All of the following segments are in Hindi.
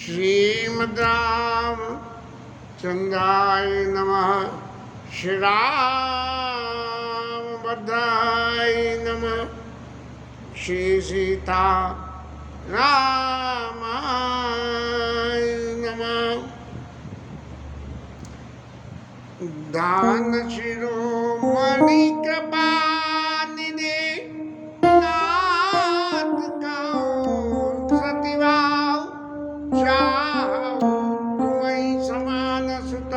श्रीमद् राम चंद्राय नमः। श्री राम भद्राय नमः। श्री सीता रामाय नमः। दान शिरोमणि कृपानिधि नाथ कहो सतिवाऊ चाहु तुम्हि समान सुत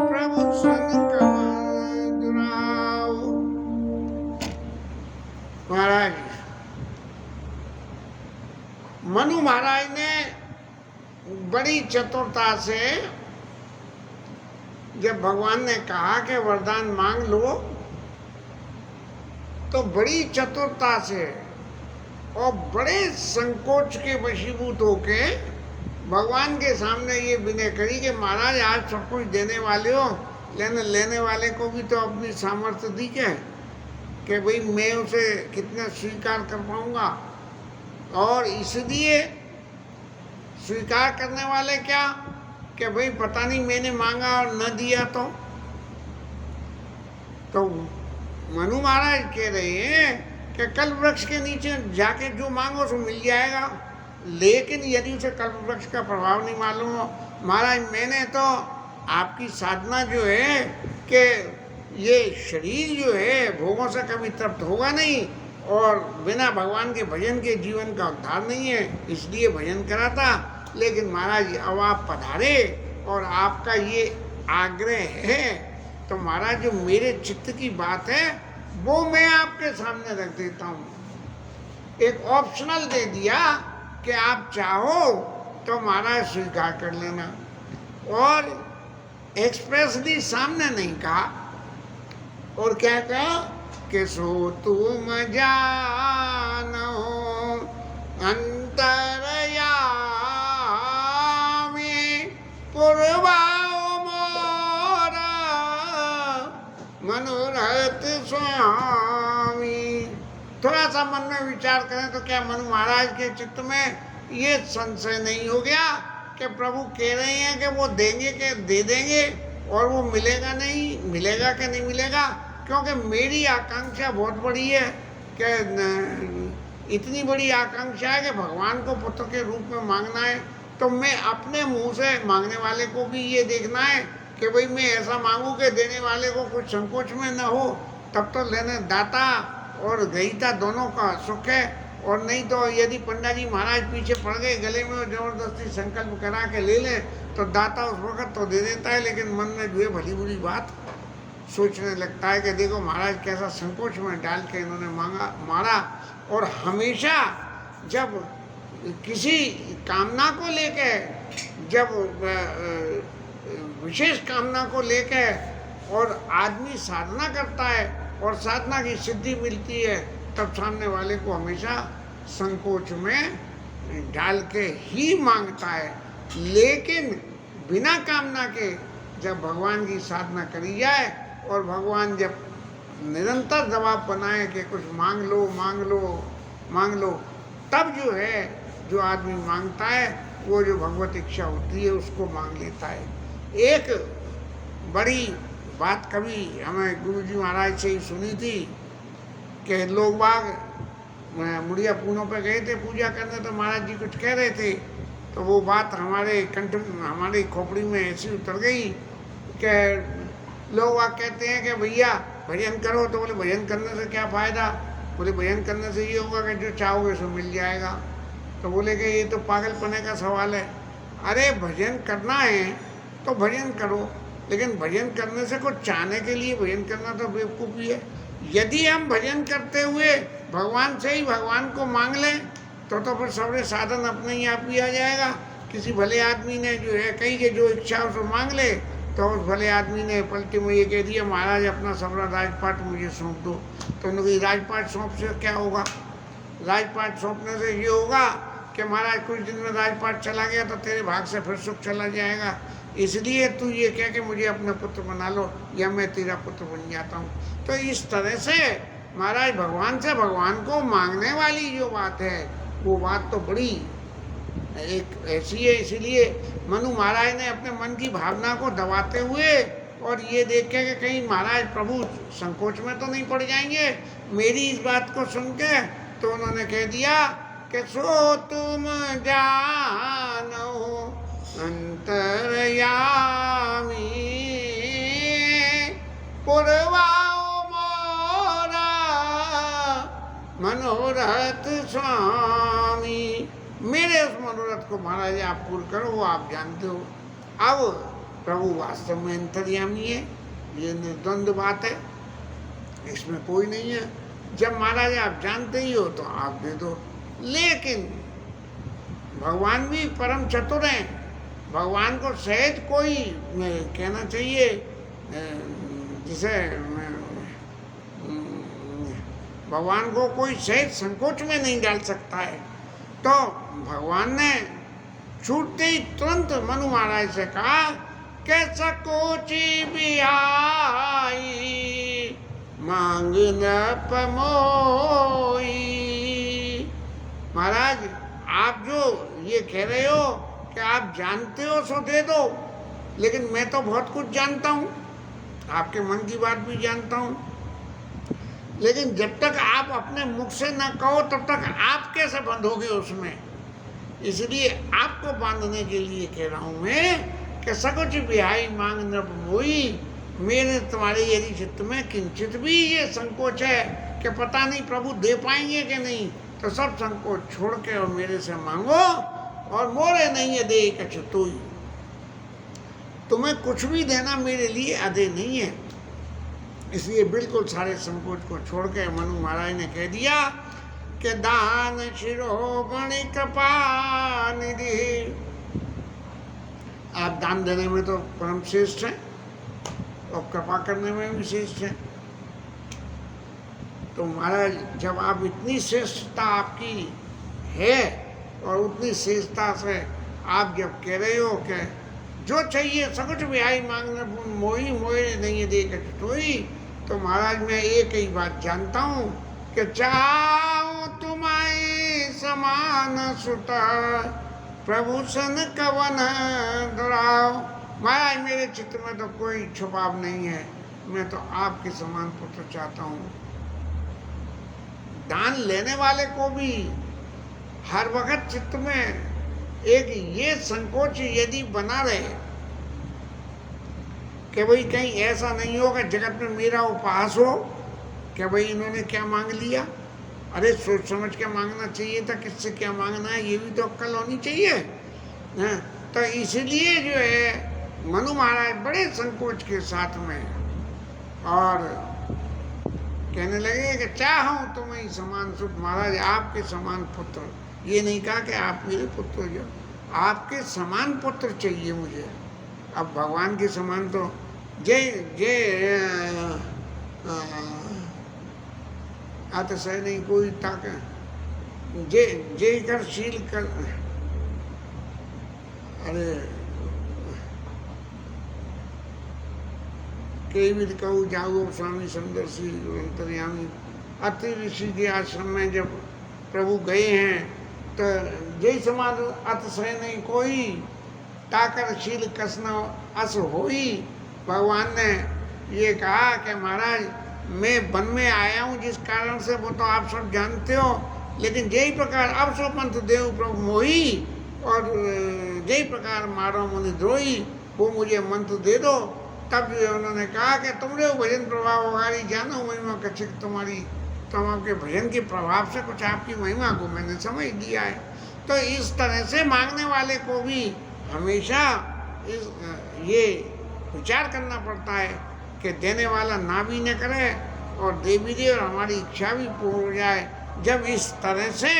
प्रभु सन कमल दुराऊ। महाराज मनु महाराज ने बड़ी चतुरता से जब भगवान ने कहा कि वरदान मांग लो, तो बड़ी चतुरता से और बड़े संकोच के वशीभूत होके भगवान के सामने ये विनय करी कि महाराज आज सब कुछ देने वाले हो, लेने वाले को भी तो अपनी सामर्थ्य दी है कि भाई मैं उसे कितना स्वीकार कर पाऊंगा। और इसलिए स्वीकार करने वाले क्या कि भाई पता नहीं मैंने मांगा और न दिया तो मनु महाराज कह रहे हैं कि कल्प वृक्ष के नीचे जाके जो मांगो सो मिल जाएगा, लेकिन यदि उसे कल्प वृक्ष का प्रभाव नहीं मालूम हो, महाराज मैंने तो आपकी साधना जो है कि ये शरीर जो है भोगों से कभी तृप्त होगा नहीं और बिना भगवान के भजन के जीवन का उद्धार नहीं है, इसलिए भजन करा था। लेकिन महाराज अब आप पधारे और आपका ये आग्रह है तो महाराज जो मेरे चित्त की बात है वो मैं आपके सामने रख देता हूँ। एक ऑप्शनल दे दिया कि आप चाहो तो महाराज स्वीकार कर लेना, और एक्सप्रेसली सामने नहीं कहा। और क्या कहा कि सो तुम जानो अंतरयामी पूर्वाओ मोरा मनोरथ स्वामी। थोड़ा सा मन में विचार करें तो क्या मनु महाराज के चित्त में ये संशय नहीं हो गया कि प्रभु कह रहे हैं कि वो देंगे कि दे देंगे और वो मिलेगा नहीं, मिलेगा कि नहीं मिलेगा? क्योंकि मेरी आकांक्षा बहुत बड़ी है कि इतनी बड़ी आकांक्षा है कि भगवान को पुत्र के रूप में मांगना है, तो मैं अपने मुंह से मांगने वाले को भी ये देखना है कि भाई मैं ऐसा मांगूं कि देने वाले को कुछ संकोच में न हो, तब तो लेने दाता और ग्रहीता दोनों का सुख है। और नहीं तो यदि पंडा जी महाराज पीछे पड़ गए गले में और जबरदस्ती संकल्प करा के ले लें तो दाता उस वक्त तो दे देता है, लेकिन मन में जो है भली बुरी बात सोचने लगता है कि देखो महाराज कैसा संकोच में डाल के इन्होंने मारा। और हमेशा जब किसी कामना को लेके, जब विशेष कामना को लेके और आदमी साधना करता है और साधना की सिद्धि मिलती है, तब सामने वाले को हमेशा संकोच में डाल के ही मांगता है। लेकिन बिना कामना के जब भगवान की साधना करी जाए और भगवान जब निरंतर दबाव बनाए कि कुछ मांग लो मांग लो मांग लो, तब जो है जो आदमी मांगता है वो जो भगवत इच्छा होती है उसको मांग लेता है। एक बड़ी बात कभी हमें गुरुजी महाराज से ही सुनी थी कि लोग बाग मुड़िया पूनों पे गए थे पूजा करने, तो महाराज जी कुछ कह रहे थे, तो वो बात हमारे कंठ हमारी खोपड़ी में ऐसी उतर गई कि लोग वहाँ कहते हैं कि भैया भजन करो, तो बोले भजन करने से क्या फ़ायदा? बोले भजन करने से ये होगा कि जो चाहोगे सो मिल जाएगा। तो बोले कि ये तो पागलपने का सवाल है। अरे भजन करना है तो भजन करो, लेकिन भजन करने से कुछ चाहने के लिए भजन करना तो बेवकूफ़ी है। यदि हम भजन करते हुए भगवान से ही भगवान को मांग लें तो फिर सारे साधन अपने ही आप ही आ जाएगा। किसी भले आदमी ने जो है कहीं के जो इच्छा उसको मांग ले, तो उस भले आदमी ने पलटी में ये कह दिया महाराज अपना सारा राजपाट मुझे सौंप दो। तो उन्होंने राजपाट सौंप से क्या होगा? राजपाट सौंपने से ये होगा कि महाराज कुछ दिन में राजपाट चला गया तो तेरे भाग से फिर सुख चला जाएगा, इसलिए तू ये कह के मुझे अपना पुत्र बना लो या मैं तेरा पुत्र बन जाता हूँ। तो इस तरह से महाराज भगवान से भगवान को मांगने वाली जो बात है वो बात तो बड़ी एक ऐसी है। इसीलिए मनु महाराज ने अपने मन की भावना को दबाते हुए और ये देख के कि कहीं महाराज प्रभु संकोच में तो नहीं पड़ जाएंगे मेरी इस बात को सुन के, तो उन्होंने कह दिया कि सो तुम जानो अंतर्यामी पुरवाओ मोरा मनोरथ स्वामी। मेरे उस मनोरथ को महाराज आप पूर्ण करो, वो आप जानते हो। अब प्रभु वास्तव में अंतर्यामी है, ये निर्द्वंद बात है, इसमें कोई नहीं है। जब महाराज आप जानते ही हो तो आप दे दो। लेकिन भगवान भी परम चतुर हैं, भगवान को सहज कोई कहना चाहिए जिसे भगवान को कोई सहज संकोच में नहीं डाल सकता है। तो भगवान ने छूटते ही तुरंत मनु महाराज से कहा कि सकोची भी आई मांग न पमोई। महाराज आप जो ये कह रहे हो कि आप जानते हो सो दे दो, लेकिन मैं तो बहुत कुछ जानता हूँ, आपके मन की बात भी जानता हूँ, लेकिन जब तक आप अपने मुख से न कहो तब तक आप कैसे बंधोगे उसमें। इसलिए आपको बांधने के लिए कह रहा हूँ मैं कि सकुच बिहाई मांग न मोई। मेरे तुम्हारे यदि चित्त में किंचित भी ये संकोच है कि पता नहीं प्रभु दे पाएंगे कि नहीं, तो सब संकोच छोड़ के और मेरे से मांगो। और मोरे नहीं है दे कछुतुई, तुम्हें कुछ भी देना मेरे लिए अधे नहीं है। इसलिए बिल्कुल सारे संकोच को छोड़ के मनु महाराज ने कह दिया कि दान शिरो गणि कृपा निधि। आप दान देने में तो परम श्रेष्ठ हैं और कृपा करने में भी श्रेष्ठ हैं। तो महाराज जब आप इतनी श्रेष्ठता आपकी है और उतनी श्रेष्ठता से आप जब कह रहे हो कि जो चाहिए सकुच बिहाई मांगने मोही मोहे नहीं देख टोई, तो महाराज मैं एक ही बात जानता हूँ कि चाहो तुम्हारी समान सुता प्रभु सन कवन दुराव। महाराज मेरे चित्त में तो कोई छुपाव नहीं है, मैं तो आपके समान पुत्र चाहता हूँ। दान लेने वाले को भी हर वक्त चित्त में एक ये संकोच यदि बना रहे कि भाई कहीं ऐसा नहीं होगा जगत में मेरा उपहास हो कि भाई इन्होंने क्या मांग लिया। अरे सोच समझ के मांगना चाहिए था, किससे क्या मांगना है ये भी तो अक्ल होनी चाहिए। तो इसलिए जो है मनु महाराज बड़े संकोच के साथ में और कहने लगे कि चाहूँ तुम्हें समान सुख। महाराज आपके समान पुत्र, ये नहीं कहा कि आप मेरे पुत्र हो जाओ, आपके समान पुत्र चाहिए मुझे। अब भगवान के समान तो जय जय अतिशय नहीं कोई ताकत, जय जय कर शील कर। अरे कई भी कहूँ जाओ स्वामी सुंदर सी अंतर्यामी। अति ऋषि के आश्रम में जब प्रभु गए हैं तो जय समान अतिशय नहीं कोई ताकर शील कसना अस होई। भगवान ने ये कहा कि महाराज मैं वन में आया हूँ जिस कारण से वो तो आप सब जानते हो, लेकिन जय प्रकार अब सो पंथ देव प्रभु मोही और जय प्रकार मारो मुनि द्रोही, वो मुझे मंत्र दे दो। तब जो उन्होंने कहा कि तुमरे भजन प्रभाव वगारी जानो महिमा कछिक तुम्हारी, तुम आपके भजन के प्रभाव से कुछ आपकी महिमा को मैंने समझ लिया है। तो इस तरह से मांगने वाले को भी हमेशा ये विचार करना पड़ता है कि देने वाला ना भी न करे और दे भी दे और हमारी इच्छा भी पूर्ण हो जाए। जब इस तरह से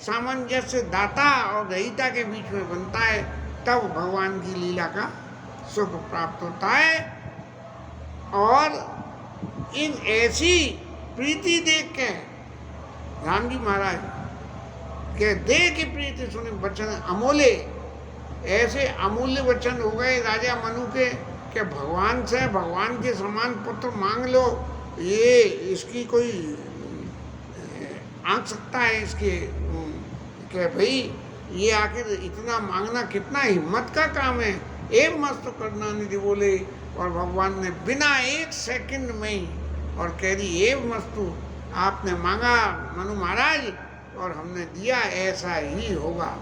सामंजस्य दाता और ग्रहीता के बीच में बनता है तब भगवान की लीला का सुख प्राप्त होता है। और इन ऐसी प्रीति देख के राम जी महाराज के दे की प्रीति सुने वचन अमूल्य, ऐसे अमूल्य वचन हो गए राजा मनु के कि भगवान से भगवान के समान पुत्र मांग लो, ये इसकी कोई आंक सकता है इसके कि भाई ये आखिर इतना मांगना कितना हिम्मत का काम है। एव मस्तु करुणानिधि बोले, और भगवान ने बिना एक सेकंड में ही और कह दी एव मस्तु, आपने मांगा मनु महाराज और हमने दिया, ऐसा ही होगा।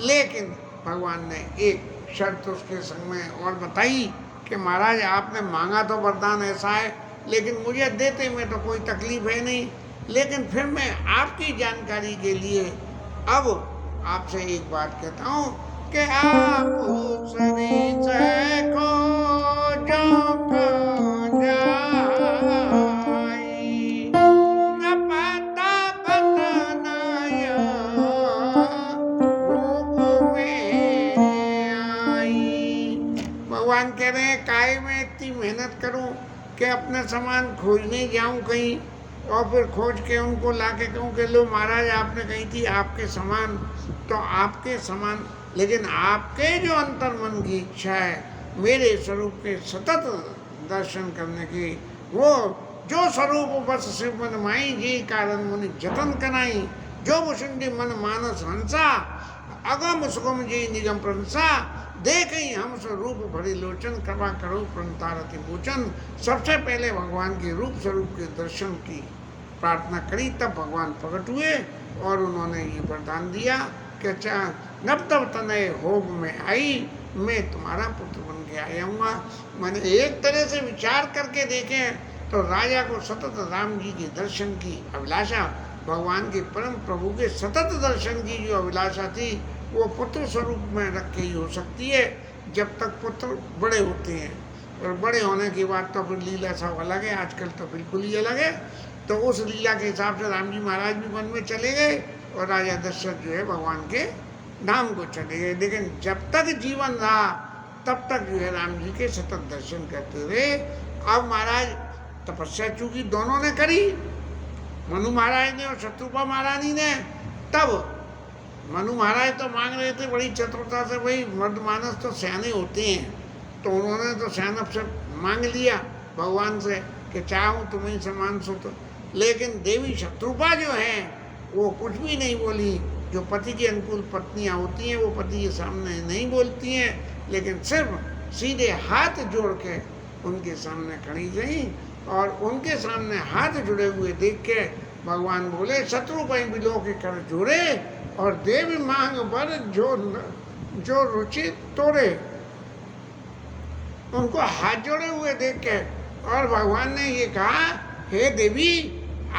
लेकिन भगवान ने एक शर्त उसके संग में और बताई कि महाराज आपने मांगा तो वरदान ऐसा है, लेकिन मुझे देते में तो कोई तकलीफ है नहीं, लेकिन फिर मैं आपकी जानकारी के लिए अब आपसे एक बात कहता हूँ कि आप को जो भगवान कह रहे हैं काहे में इतनी मेहनत करूं कि अपने सामान खोजने जाऊं कहीं और फिर खोज के उनको ला के कहूँ कि लो महाराज आपने कही थी आपके समान, तो आपके समान, लेकिन आपके जो अंतर मन की इच्छा है मेरे स्वरूप के सतत दर्शन करने की, वो जो स्वरूप बस शिव मन माई जी कारण मुनि जतन कनाई, जो मुसुंडी मन मानस हंसा अगम सुगम जी निगम प्रंसा, देख ही हम स्वरूप भरी लोचन कृपा करो प्रणतारति पूजन। सबसे पहले भगवान के रूप स्वरूप के दर्शन की प्रार्थना करी, तब भगवान प्रकट हुए और उन्होंने ये वरदान दिया कि नब तब तनय होग में आई, मैं तुम्हारा पुत्र बन के आया हूँगा। मैंने एक तरह से विचार करके देखें तो राजा को सतत राम जी के दर्शन की अभिलाषा, भगवान के परम प्रभु के सतत दर्शन की जो अभिलाषा थी वो पुत्र स्वरूप में रख के ही हो सकती है, जब तक पुत्र बड़े होते हैं, और बड़े होने के बाद तो फिर लीला सब अलग है, आजकल तो बिल्कुल ही अलग है। तो उस लीला के हिसाब से राम जी महाराज भी वन में चले गए और राजा दशरथ जो है भगवान के धाम को चले गए, लेकिन जब तक जीवन रहा तब तक जो है राम जी के सतत दर्शन करते रहे। अब महाराज तपस्या चूंकि दोनों ने करी, मनु महाराज ने और शत्रुपा महारानी ने, तब मनु महाराज तो मांग रहे थे बड़ी चतुरता से, भाई मर्द मानस तो सयाने होते हैं, तो उन्होंने तो सयानप से मांग लिया भगवान से कि चाहूँ तुम्हें समान सुत। लेकिन देवी शत्रुपा जो है वो कुछ भी नहीं बोली। जो पति की अनुकूल पत्नियां होती हैं वो पति के सामने नहीं बोलती हैं, लेकिन सिर्फ सीधे हाथ जोड़ के उनके सामने खड़ी रही, और उनके सामने हाथ जुड़े हुए देख के भगवान बोले शत्रुपा बिलो के कर जोड़े और देवी मांग बर जो रुचि तोड़े। उनको हाथ जोड़े हुए देख के और भगवान ने ये कहा, हे देवी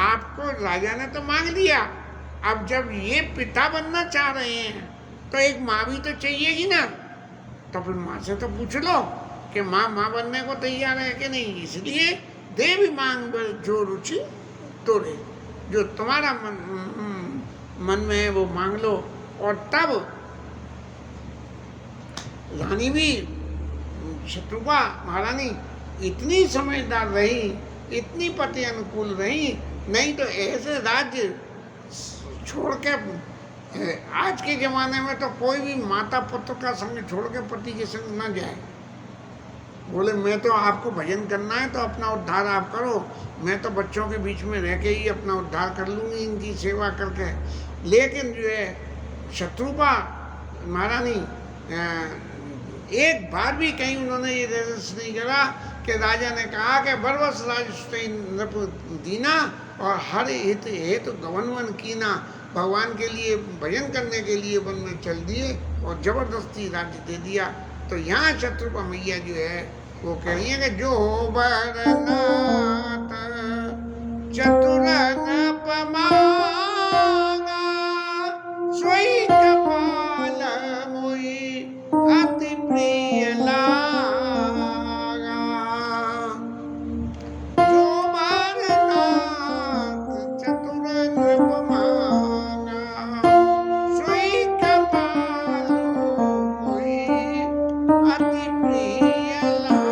आपको राजा ने तो मांग लिया, अब जब ये पिता बनना चाह रहे हैं तो एक माँ भी तो चाहिएगी ना, तो फिर माँ से तो पूछ लो कि माँ बनने को तैयार है कि नहीं। इसलिए देवी मांग बर जो रुचि तोड़े, जो तुम्हारा मन में है वो मांग लो। और तब रानी भी शत्रुपा महारानी इतनी समझदार रही, इतनी पति अनुकूल रही, नहीं तो ऐसे राज्य छोड़ के, आज के ज़माने में तो कोई भी माता पुत्र का संग छोड़ के पति के संग न जाए। बोले मैं तो आपको भजन करना है तो अपना उद्धार आप करो, मैं तो बच्चों के बीच में रह के ही अपना उद्धार कर लूँगी इनकी सेवा करके। लेकिन जो है शत्रुपा महारानी एक बार भी कहीं उन्होंने ये निर्देश नहीं करा कि राजा ने कहा कि बरवस राजस्वी नृप दीना और हर हित हेतु गवनवन कीना, भगवान के लिए भजन करने के लिए वन में चल दिए और जबरदस्ती राज्य दे दिया। तो यहाँ शत्रुपा मैया जो है वो कह रही है कि जो बरनाथ चतुर नपमांगा सोई कपाल मोई अति प्रिय लागा। जो बरनाथ चतुर नपमांगा सोई कपाल मोई अति प्रिय लागा।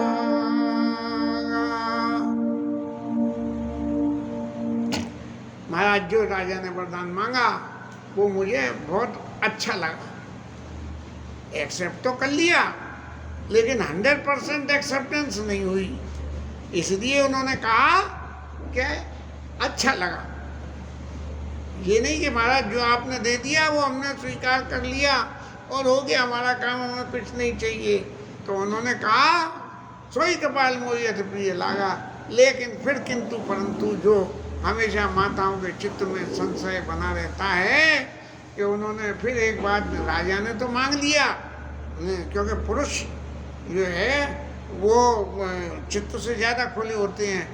महाराज जो राजा ने वरदान मांगा वो मुझे बहुत अच्छा लगा, एक्सेप्ट तो कर लिया, लेकिन 100% एक्सेप्टेंस नहीं हुई। इसलिए उन्होंने कहा कि अच्छा लगा। ये नहीं कि महाराज जो आपने दे दिया वो हमने स्वीकार कर लिया और हो गया हमारा काम, हमें कुछ नहीं चाहिए। तो उन्होंने कहा सोई कपाल मोई अति प्रिय लागा। लेकिन फिर किंतु परंतु जो हमेशा माताओं के चित्त में संशय बना रहता है कि उन्होंने फिर एक बात, राजा ने तो मांग लिया, क्योंकि पुरुष जो है वो चित्त से ज़्यादा खुले होते हैं,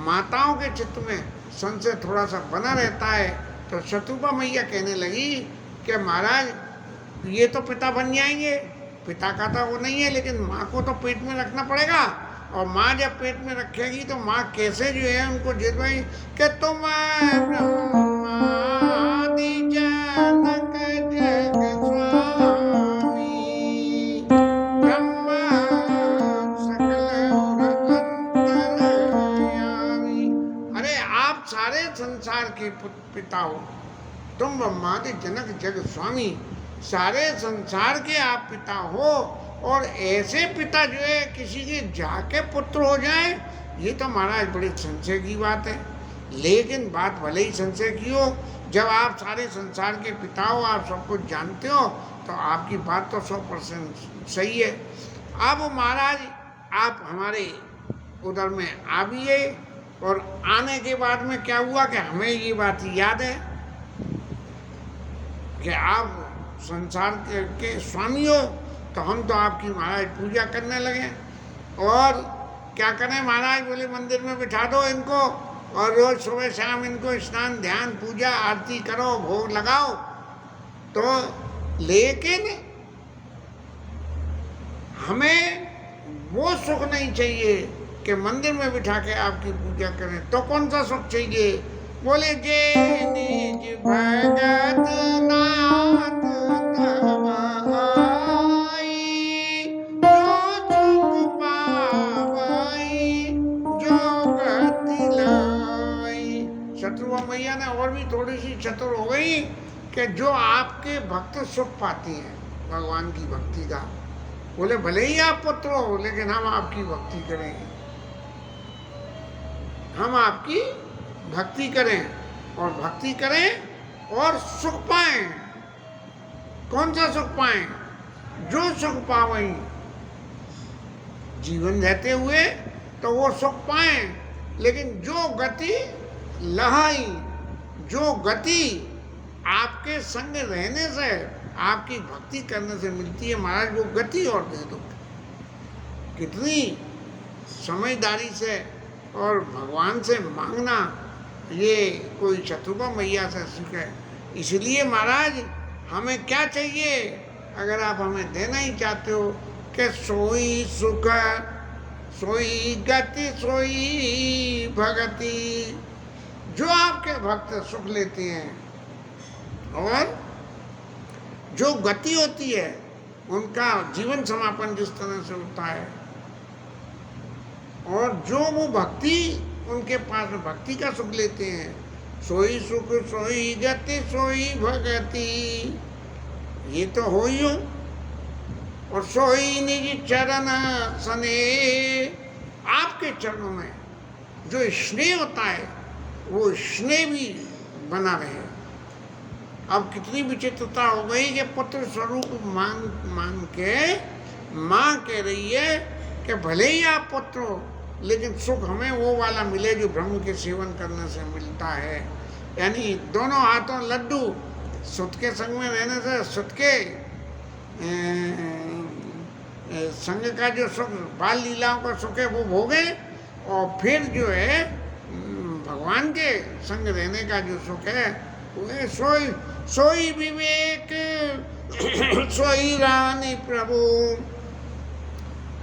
माताओं के चित्त में संशय थोड़ा सा बना रहता है। तो शत्रुपा मैया कहने लगी कि महाराज ये तो पिता बन जाएंगे, पिता का तो वो नहीं है, लेकिन माँ को तो पेट में रखना पड़ेगा, और माँ जब पेट में रखेगी तो माँ कैसे जो है उनको जितवाई कि तुम ब्रह्मादि जनक जग स्वामी ब्रह्मा सकल अंतर्यामी। अरे आप सारे संसार के पिता हो, तुम ब्रह्मादि जनक जग स्वामी, सारे संसार के आप पिता हो, और ऐसे पिता जो है किसी के जाके पुत्र हो जाए, ये तो महाराज बड़ी संशय की बात है। लेकिन बात भले ही संशय की हो, जब आप सारे संसार के पिता हो, आप सब कुछ जानते हो, तो आपकी बात तो 100% सही है। अब महाराज आप हमारे उधर में आ भी गए, और आने के बाद में क्या हुआ कि हमें ये बात याद है कि आप संसार के स्वामी हो, तो हम तो आपकी महाराज पूजा करने लगे। और क्या करें महाराज, बोले मंदिर में बिठा दो इनको, और रोज सुबह शाम इनको स्नान ध्यान पूजा आरती करो, भोग लगाओ। तो लेकिन हमें वो सुख नहीं चाहिए कि मंदिर में बिठा के आपकी पूजा करें। तो कौन सा सुख चाहिए? बोले जे निज भगत नाथ मैया ने और भी थोड़ी सी चतुर हो गई कि जो आपके भक्त सुख पाती हैं भगवान की भक्ति का। बोले भले ही आप पुत्र हो, लेकिन हम आपकी भक्ति करेंगे, हम आपकी भक्ति करें, और भक्ति करें और सुख पाएं। कौन सा सुख पाएं? जो सुख पावें जीवन रहते हुए, तो वो सुख पाएं। लेकिन जो गति लहाई, जो गति आपके संग रहने से, आपकी भक्ति करने से मिलती है, महाराज वो गति और दे दो। कितनी समझदारी से और भगवान से मांगना, ये कोई शत्रुपा मैया से सीखे। इसलिए महाराज हमें क्या चाहिए, अगर आप हमें देना ही चाहते हो कि सोई सुख सोई गति सोई भगति, जो आपके भक्त सुख लेते हैं, और जो गति होती है उनका जीवन समापन जिस तरह से होता है, और जो वो भक्ति उनके पास में भक्ति का सुख लेते हैं, सोई सुख सोई गति सोई भगति, ये तो हो ही हो। और सोई निज चरण सने, आपके चरणों में जो स्नेह होता है वो स्नेह भी बना रहे। अब कितनी विचित्रता हो गई कि पुत्र स्वरूप मान के माँ कह रही है कि भले ही आप पुत्र हो, लेकिन सुख हमें वो वाला मिले जो ब्रह्म के सेवन करने से मिलता है। यानी दोनों हाथों लड्डू, सुत के संग में रहने से सुत के संग का जो सुख, बाल लीलाओं का सुख है वो भोगे, और फिर जो है भगवान के संग रहने का जो सुख है वो है सोई सोई विवेक सोई रानी प्रभु,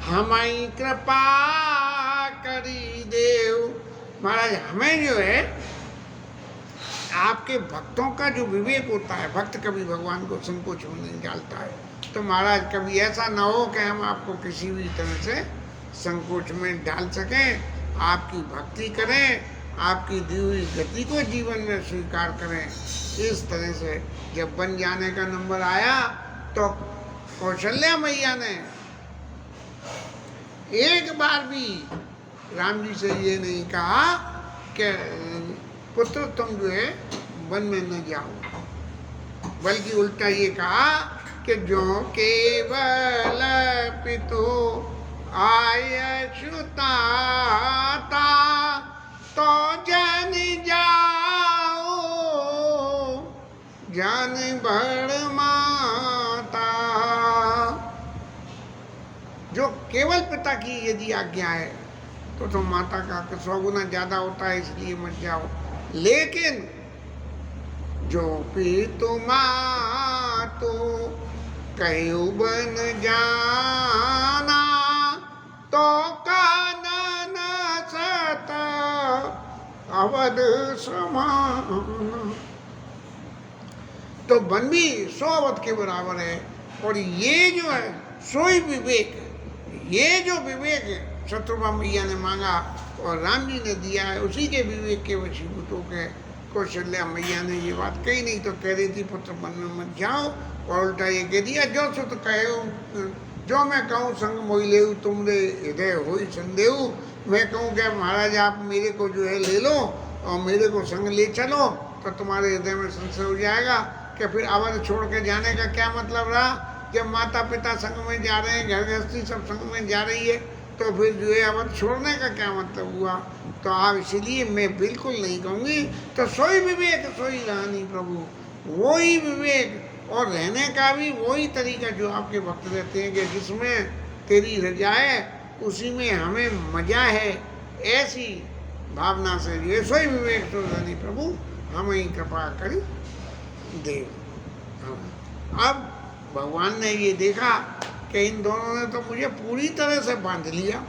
हमारी कृपा करी देव। महाराज हमें जो है आपके भक्तों का जो विवेक होता है, भक्त कभी भगवान को संकोच में नहीं डालता है। तो महाराज कभी ऐसा ना हो कि हम आपको किसी भी तरह से संकोच में डाल सकें। आपकी भक्ति करें, आपकी दी हुई गति को जीवन में स्वीकार करें। इस तरह से जब बन जाने का नंबर आया तो कौशल्या मैया ने एक बार भी राम जी से ये नहीं कहा कि पुत्र तुम जो है वन में न जाओ, बल्कि उल्टा ये कहा कि जो केवल पितु आय छुताता तो जन जाओ जन भर माता। जो केवल पिता की यदि आज्ञा है तो माता का 100 गुना ज्यादा होता है, इसलिए मत जाओ। लेकिन जो पितु मातु कहु बन जाना तो कानन सत अवध समान। तो वन भी 100 अवध के बराबर है। और ये जो है सोई विवेक, ये जो विवेक शत्रुघ्न मैया ने मांगा और राम जी ने दिया है, उसी के विवेक के वशीभूत होकर कौशल्या मैया ने ये बात कही। नहीं तो कह रही थी पुत्र वन में मत जाओ, और उल्टा ये कह दिया जो सुत कहो जो मैं कहूँ संग मोहि लेऊ तुमरे हृदय होई संदेहु। मैं कहूँ क्या महाराज आप मेरे को जो है ले लो और मेरे को संग ले चलो तो तुम्हारे हृदय में संशय हो जाएगा कि फिर अवध छोड़ के जाने का क्या मतलब रहा। जब माता पिता संग में जा रहे हैं, घर गृहस्थी सब संग में जा रही है, तो फिर जो है अवध छोड़ने का क्या मतलब हुआ। तो आप इसलिए मैं बिल्कुल नहीं कहूँगी। तो सोई विवेक सोई रानी प्रभु, वही विवेक और रहने का भी वही तरीका जो आपके भक्त रहते हैं कि जिसमें तेरी रजा है उसी में हमें मजा है, ऐसी भावना से ये सोई विवेक सोई रानी प्रभु हमें ही कृपा करी देव। अब भगवान ने ये देखा कि इन दोनों ने तो मुझे पूरी तरह से बांध लिया,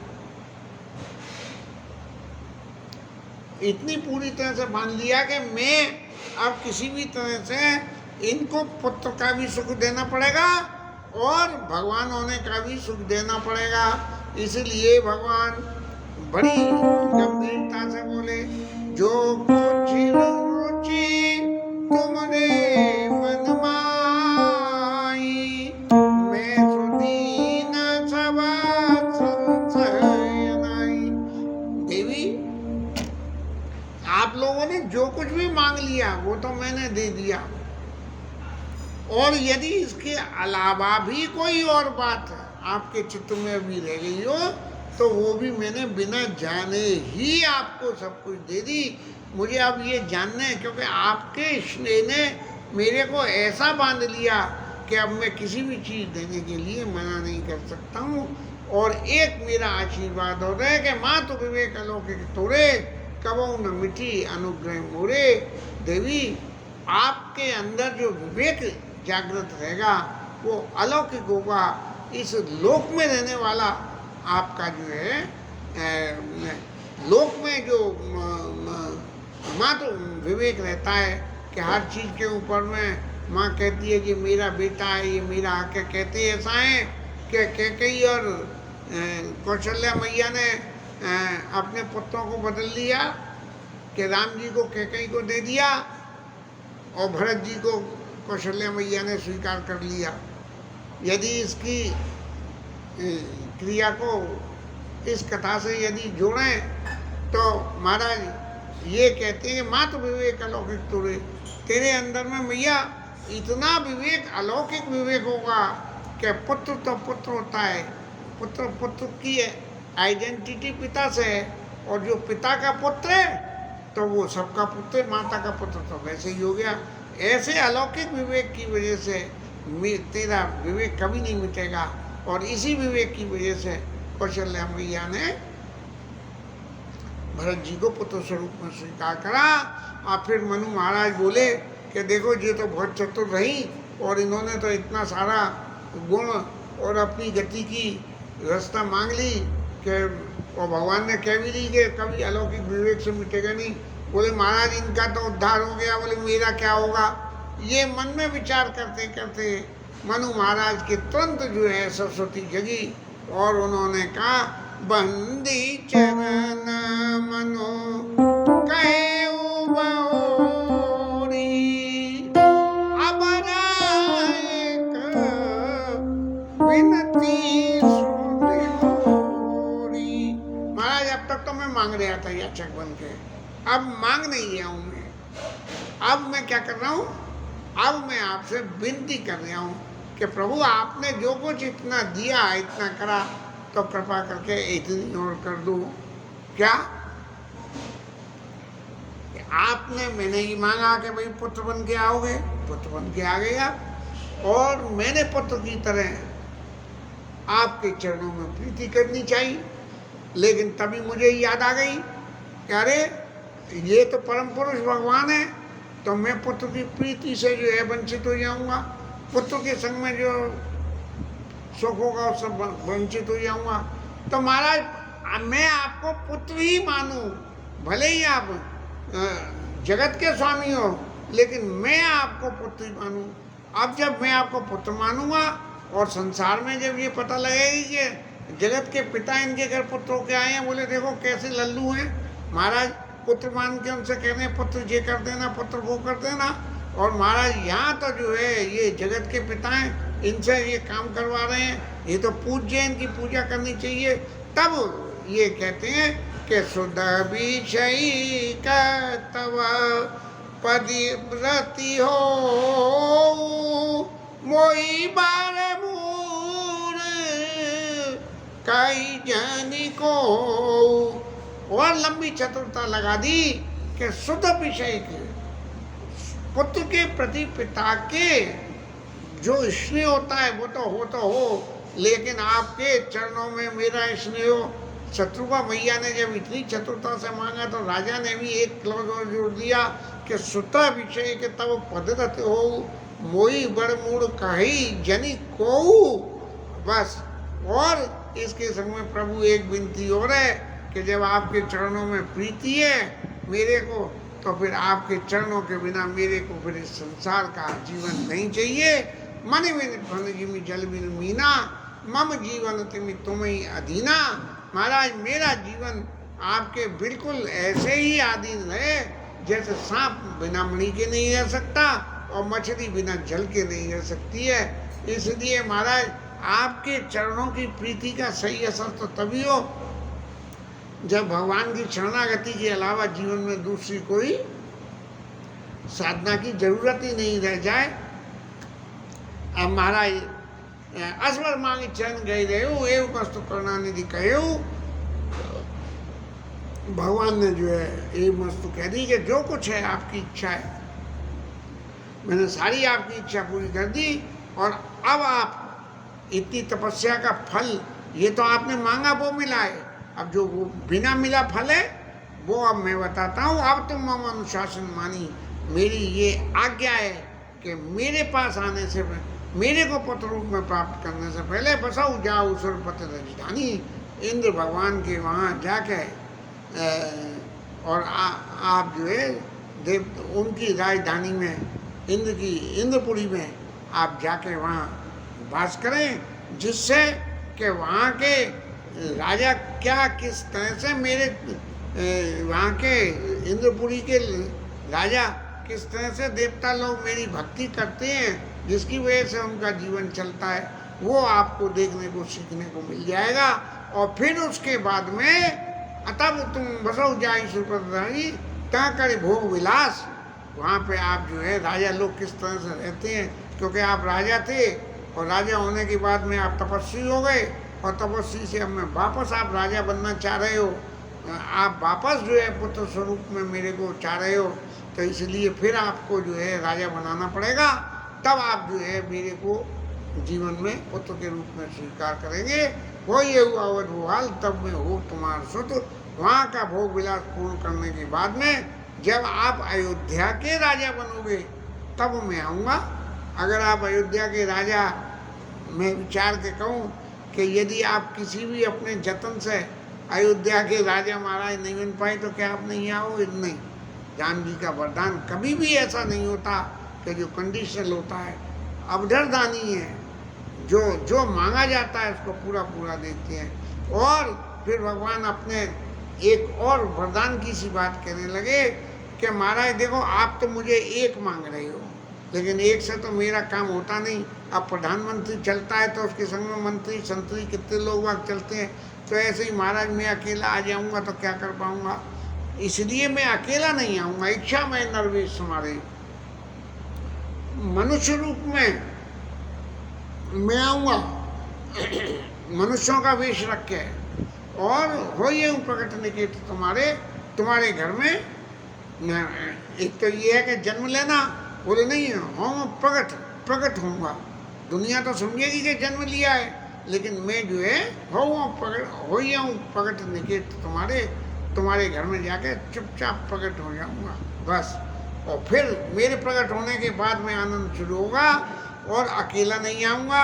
इतनी पूरी तरह से बांध लिया कि मैं अब किसी भी तरह से इनको पुत्र का भी सुख देना पड़ेगा और भगवान होने का भी सुख देना पड़ेगा। इसलिए भगवान बड़ी गंभीरता से बोले जो कुछ रुचि तुमरे मन माई मैं सुदीन सब संशय नाई। देवी आप लोगों ने जो कुछ भी मांग लिया वो तो मैंने दे दिया, और यदि इसके अलावा भी कोई और बात आपके चित्त में अभी रह गई हो तो वो भी मैंने बिना जाने ही आपको सब कुछ दे दी। मुझे अब ये जानना है क्योंकि आपके स्नेह ने मेरे को ऐसा बांध लिया कि अब मैं किसी भी चीज़ देने के लिए मना नहीं कर सकता हूँ। और एक मेरा आशीर्वाद हो रहा है कि माँ तो विवेक अलौकिक तोरे कबो न मिटी अनुग्रह मोरे। देवी आपके अंदर जो विवेक जागृत रहेगा वो अलौकिक होगा। इस लोक में रहने वाला आपका जो है लोक में जो माँ तो विवेक रहता है कि हर चीज़ के ऊपर में माँ कहती है कि मेरा बेटा है, ये मेरा हक है। कहते ऐसा है कि कैकेयी और कौशल्या मैया ने अपने पुत्रों को बदल दिया कि राम जी को कैकेयी को दे दिया और भरत जी को कौशल्या मैया ने स्वीकार कर लिया। यदि इसकी क्रिया को इस कथा से यदि जोड़ें तो महाराज ये कहते हैं कि माँ तो विवेक अलौकिक तोरे, तेरे अंदर में मैया इतना विवेक अलौकिक विवेक होगा कि पुत्र तो पुत्र होता है, पुत्र की आइडेंटिटी पिता से है, और जो पिता का पुत्र है तो वो सबका पुत्र, माता का पुत्र तो वैसे ही हो गया। ऐसे अलौकिक विवेक की वजह से तेरा विवेक कभी नहीं मिटेगा। और इसी विवेक की वजह से कौशल्या मैया ने भरत जी को पुत्र स्वरूप में स्वीकार करा। और फिर मनु महाराज बोले कि देखो ये तो बहुत चतुर रही और इन्होंने तो इतना सारा गुण और अपनी गति की रास्ता मांग ली कि और भगवान ने कह भी दी कि कभी अलौकिक विवेक से मिटेगा नहीं। बोले महाराज इनका तो उद्धार हो गया, बोले मेरा क्या होगा। ये मन में विचार करते करते मनु महाराज के तुरंत जो है सरस्वती जगी और उन्होंने कहा बंदी चरण मनो कहे बहुरी अब विनती सुनी। महाराज अब तक तो मैं मांग रहा था याचक बन के, अब मांग नहीं गया हूँ मैं। अब मैं क्या कर रहा हूँ, अब मैं आपसे विनती कर रहा हूँ कि प्रभु आपने जो कुछ इतना दिया, इतना करा, तो कृपा करके इतनी और कर दो। क्या आपने, मैंने ही मांगा कि भाई पुत्र बन के आओगे, पुत्र बन के आ गए आप, और मैंने पुत्र की तरह आपके चरणों में प्रीति करनी चाहिए। लेकिन तभी मुझे याद आ गई कि अरे ये तो परम पुरुष भगवान है, तो मैं पुत्र की प्रीति से जो है वंचित हो जाऊंगा, पुत्र के संग में जो सुख होगा उससे वंचित हो जाऊंगा। तो महाराज मैं आपको पुत्र ही मानूं, भले ही आप जगत के स्वामी हो, लेकिन मैं आपको पुत्र ही मानूं। अब जब मैं आपको पुत्र मानूंगा और संसार में जब ये पता लगेगी कि जगत के पिता इनके घर पुत्र होके आए हैं, बोले देखो कैसे लल्लू हैं महाराज, पुत्र मान के उनसे कहने पुत्र ये कर देना, पुत्र वो कर देना, और महाराज यहाँ तो जो है ये जगत के पिता हैं, इनसे ये काम करवा रहे हैं, ये तो पूज्य, इनकी पूजा करनी चाहिए। तब ये कहते हैं कि सुध विषयी तव पतिव्रति हो, मोई बार मूर कई जन को। और लंबी चतुरता लगा दी कि शुद्ध विषय के पुत्र के प्रति पिता के जो स्नेह होता है वो तो हो, लेकिन आपके चरणों में मेरा स्नेह हो। शत्रुघ्न मैया ने जब इतनी चतुरता से मांगा तो राजा ने भी एक क्लॉज और जोड़ दिया कि सुत विषय के तब पदरत हो, मोई बड़ मूड कही जनी को। बस, और इसके संग में प्रभु एक विनती और है कि जब आपके चरणों में प्रीति है मेरे को, तो फिर आपके चरणों के बिना मेरे को फिर इस संसार का जीवन नहीं चाहिए। मन बिन फन जिमि जल बिन मीना, मम जीवन तिमि तुम्हें अधीना। महाराज मेरा जीवन आपके बिल्कुल ऐसे ही अधीन है जैसे सांप बिना मणि के नहीं रह सकता और मछली बिना जल के नहीं रह सकती है। इसलिए महाराज आपके चरणों की प्रीति का सही असर तो तभी हो जब भगवान की शरणागति के अलावा जीवन में दूसरी कोई साधना की जरूरत ही नहीं रह जाए। अब महाराज असवर मांगी चरण गए रहे एवं वस्तु करुणानिधि कहे, भगवान ने जो है ये वस्तु कह दी कि जो कुछ है आपकी इच्छा है, मैंने सारी आपकी इच्छा पूरी कर दी, और अब आप इतनी तपस्या का फल, ये तो आपने मांगा वो मिला है, अब जो वो बिना मिला फल है वो अब मैं बताता हूँ। अब तुम मम अनुशासन मानी, मेरी ये आज्ञा है कि मेरे पास आने से, मेरे को पुत्र रूप में प्राप्त करने से पहले बसाऊ जाओ सुरपति राजधानी, इंद्र भगवान के वहाँ जाके और आप जो है देव उनकी राजधानी में, इंद्र की इंद्रपुरी में आप जाके वहाँ वास करें, जिससे कि वहाँ के राजा क्या किस तरह से मेरे वहाँ के इंद्रपुरी के राजा किस तरह से देवता लोग मेरी भक्ति करते हैं, जिसकी वजह से उनका जीवन चलता है, वो आपको देखने को सीखने को मिल जाएगा। और फिर उसके बाद में तब तुम बसो जाई सुप्रधानी ता करे भोग विलास, वहाँ पे आप जो है राजा लोग किस तरह से रहते हैं, क्योंकि आप राजा थे और राजा होने के बाद में आप तपस्वी हो गए, और तपस्वी से अब मैं वापस आप राजा बनना चाह रहे हो, आप वापस जो है पुत्र स्वरूप में मेरे को चाह रहे हो, तो इसलिए फिर आपको जो है राजा बनाना पड़ेगा। तब आप जो है मेरे को जीवन में पुत्र के रूप में स्वीकार करेंगे। हो ये हुआ अवध भोहाल तब मैं हो तुम्हारा सुत। वहाँ का भोग विलास पूर्ण करने के बाद में जब आप अयोध्या के राजा बनोगे तब मैं आऊँगा। अगर आप अयोध्या के राजा, मैं विचार के कहूँ कि यदि आप किसी भी अपने जतन से अयोध्या के राजा महाराज नहीं बन पाए तो क्या आप नहीं आओगे? नहीं, जान जी का वरदान कभी भी ऐसा नहीं होता कि जो कंडीशनल होता है, अवधरदानी है, जो मांगा जाता है उसको पूरा पूरा देते हैं। और फिर भगवान अपने एक और वरदान की सी बात कहने लगे कि महाराज देखो आप तो मुझे एक मांग रहे हो, लेकिन एक से तो मेरा काम होता नहीं। अब प्रधानमंत्री चलता है तो उसके संग में मंत्री संतरी कितने लोग वहाँ चलते हैं, तो ऐसे ही महाराज मैं अकेला आ जाऊँगा तो क्या कर पाऊँगा। इसलिए मैं अकेला नहीं आऊँगा। इच्छा में नरवेश हमारे मनुष्य रूप में मैं आऊँगा, मनुष्यों का वेश रख के, और हो ये प्रकट निकेत तुम्हारे घर में। एक तो ये है कि जन्म लेना, बोले नहीं हूँ प्रकट होऊंगा। दुनिया तो समझेगी कि जन्म लिया है, लेकिन मैं जो है हो प्रकट निकेत तुम्हारे घर में जाके चुपचाप प्रकट हो जाऊंगा बस। और फिर मेरे प्रकट होने के बाद में आनंद शुरू होगा, और अकेला नहीं आऊँगा,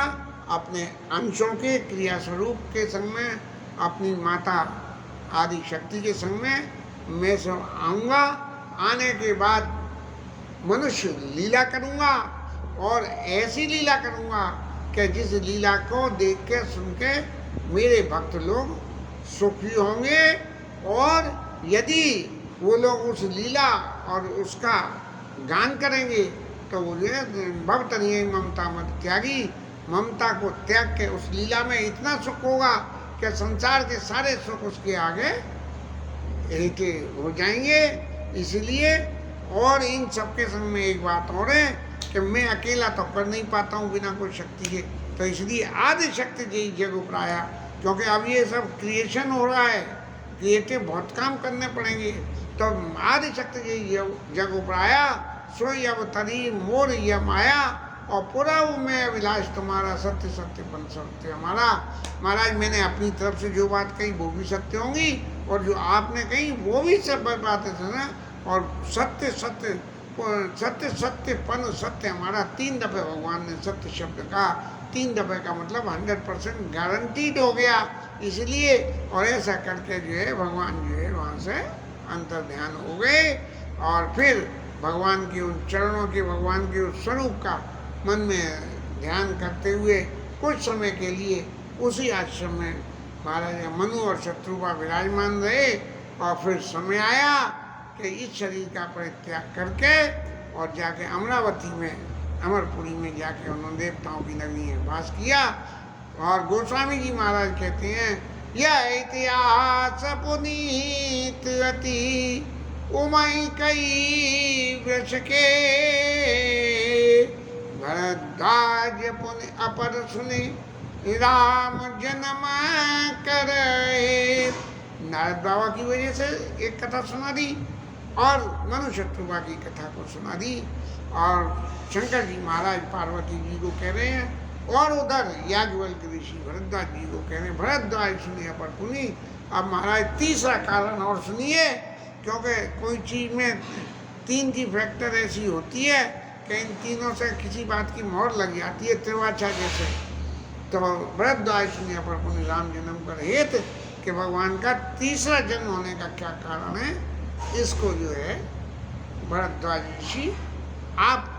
अपने अंशों के क्रिया स्वरूप के संग में, अपनी माता आदि शक्ति के संग में मैं सब आऊँगा। आने के बाद मनुष्य लीला करूँगा, और ऐसी लीला करूँगा कि जिस लीला को देख के सुन के मेरे भक्त लोग सुखी होंगे, और यदि वो लोग उस लीला और उसका गान करेंगे तो वो जो है भवतनीय ममता मत त्यागी, ममता को त्याग के उस लीला में इतना सुख होगा कि संसार के सारे सुख उसके आगे हल्के हो जाएंगे। इसलिए और इन सबके संग में एक बात और है कि मैं अकेला तो कर नहीं पाता हूँ बिना कोई शक्ति के, तो इसलिए आदि शक्ति जी जग उपराया। क्योंकि अब ये सब क्रिएशन हो रहा है, क्रिएटिव बहुत काम करने पड़ेंगे, तो आदि शक्ति जी जग उपराया, सोई अवतरी मोर यह माया, और पूरा वो मैं अभिलाष तुम्हारा, सत्य सत्य पन सत्य हमारा। महाराज मैंने अपनी तरफ से जो बात कही वो भी सत्य होंगी, और जो आपने कही वो भी सब बातें सुना। और सत्य सत्य सत्य सत्य पन सत्य हमारा 3 दफे भगवान ने सत्य शब्द का, 3 दफे का मतलब 100% गारंटीड हो गया। इसलिए और ऐसा करके जो है भगवान जो है वहाँ से अंतर ध्यान हो गए, और फिर भगवान की उन चरणों के, भगवान के उस स्वरूप का मन में ध्यान करते हुए कुछ समय के लिए उसी आश्रम में महाराज मनु और शत्रुपा विराजमान रहे। और फिर समय आया कि इस शरीर का परित्याग करके और जाके अमरावती में, अमरपुरी में जाके उन्होंने देवताओं की नगरी में वास किया। और गोस्वामी जी महाराज कहते हैं, यह इतिहास पुनीत अति उमई कई वृक्ष के, भरद्वाज पुनि अपर सुनि राम जन्म करे। नारद बाबा की वजह से एक कथा सुना दी, और मनु शत्रुपा की कथा को सुना दी, और शंकर जी महाराज पार्वती जी को कह रहे हैं, और उधर याज्ञवल्क्य ऋषि भरद्वाज जी को कह रहे हैं, भरद्वाज सुनिए पर पुनि। अब महाराज तीसरा कारण और सुनिए, क्योंकि कोई चीज़ में 3 की फैक्टर ऐसी होती है कि इन तीनों से किसी बात की मोहर लग जाती है, त्रिवाचा जैसे। तो भरद्वाज सुनिए पर पुनि राम जन्म कर हेत, कि भगवान का तीसरा जन्म होने का क्या कारण है, इसको जो है भरद्वाज ऋषि आप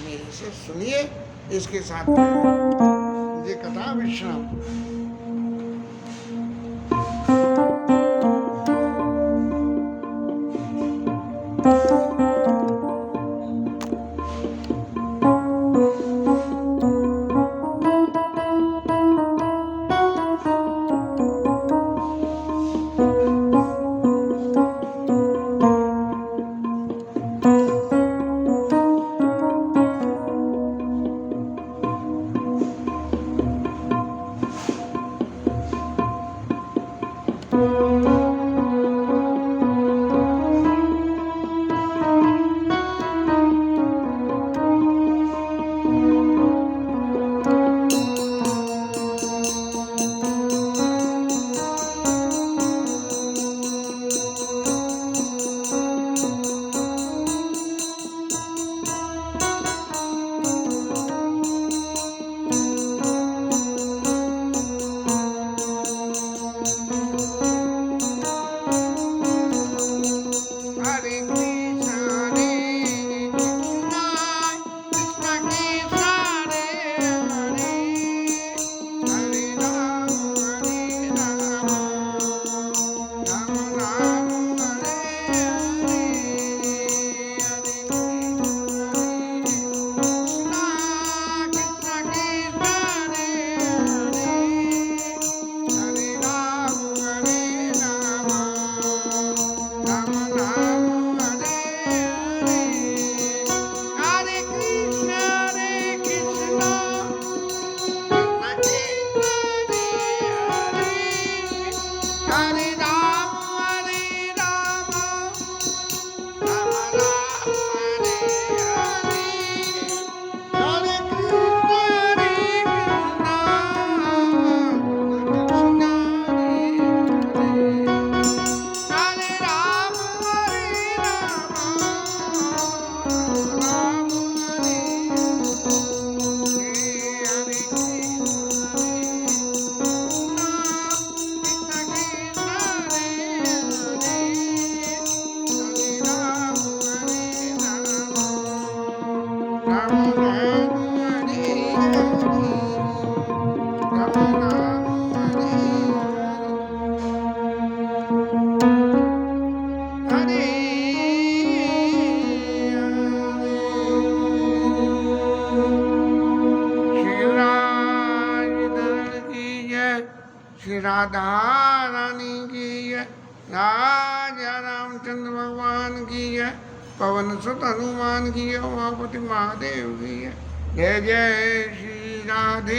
मेरे से सुनिए। इसके साथ ये कथा विश्राम। श्री राधा रानी की जय, राजा रामचंद्र भगवान की जय, पवन सुत हनुमान की जय, उमापति महादेव की जय। जय जय श्री राधे।